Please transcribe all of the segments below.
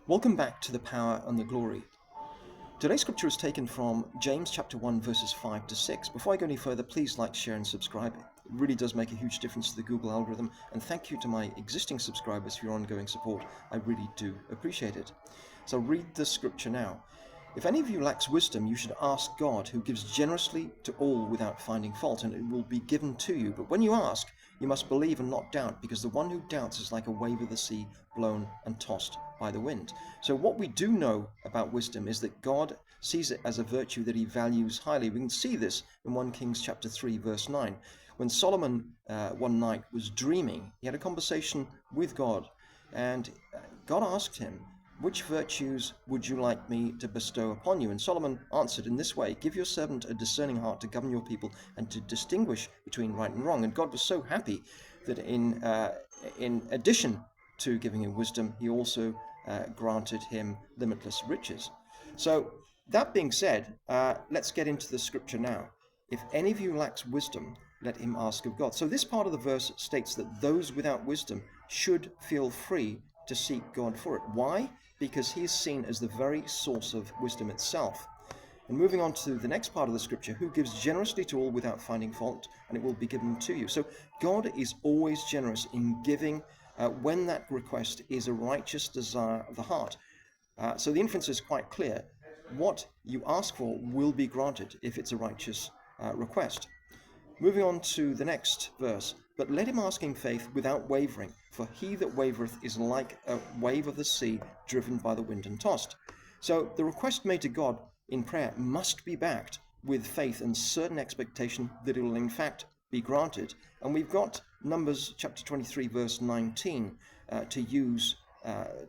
Welcome back to The Power and the Glory. Today's scripture is taken from James chapter 1 verses 5 to 6. Before I go any further, please like, share and subscribe. It really does make a huge difference to the Google algorithm, and thank you to my existing subscribers for your ongoing support. I really do appreciate it. So read the scripture now. If any of you lacks wisdom, you should ask God, who gives generously to all without finding fault, and it will be given to you. But when you ask, you must believe and not doubt, because the one who doubts is like a wave of the sea, blown and tossed by the wind. So what we do know about wisdom is that God sees it as a virtue that he values highly. We can see this in 1 Kings chapter 3 verse 9. When Solomon one night was dreaming, he had a conversation with God, and God asked him, "Which virtues would you like me to bestow upon you?" And Solomon answered in this way, "Give your servant a discerning heart to govern your people and to distinguish between right and wrong." And God was so happy that in addition to giving him wisdom, he also granted him limitless riches. So that being said, let's get into the scripture now. If any of you lacks wisdom, let him ask of God. So this part of the verse states that those without wisdom should feel free to seek God for it. Why? Because he is seen as the very source of wisdom itself. And moving on to the next part of the scripture, who gives generously to all without finding fault, and it will be given to you. So God is always generous in giving when that request is a righteous desire of the heart. So the inference is quite clear. What you ask for will be granted if it's a righteous request. Moving on to the next verse. But let him ask in faith without wavering, for he that wavereth is like a wave of the sea driven by the wind and tossed. So the request made to God in prayer must be backed with faith and certain expectation that it will in fact be granted. And we've got Numbers chapter 23 verse 19 to use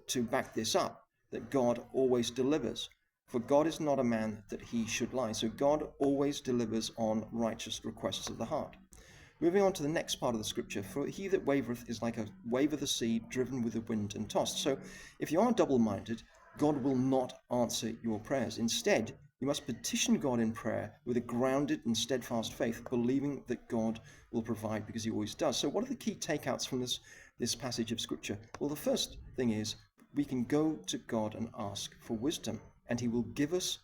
to back this up, that God always delivers. For God is not a man that he should lie. So God always delivers on righteous requests of the heart. Moving on to the next part of the scripture, for he that wavereth is like a wave of the sea driven with the wind and tossed. So if you are double-minded, God will not answer your prayers. Instead, you must petition God in prayer with a grounded and steadfast faith, believing that God will provide, because he always does. So what are the key takeouts from this passage of scripture? Well, the first thing is we can go to God and ask for wisdom, and he will give us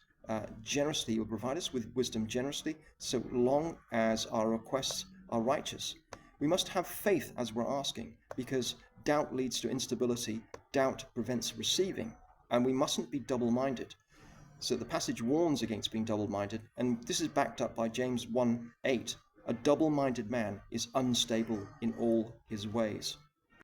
generously. He will provide us with wisdom generously, so long as our requests are righteous. We must have faith as we're asking, because doubt leads to instability, doubt prevents receiving, and we mustn't be double-minded. So the passage warns against being double-minded, and this is backed up by James 1:8. A double-minded man is unstable in all his ways.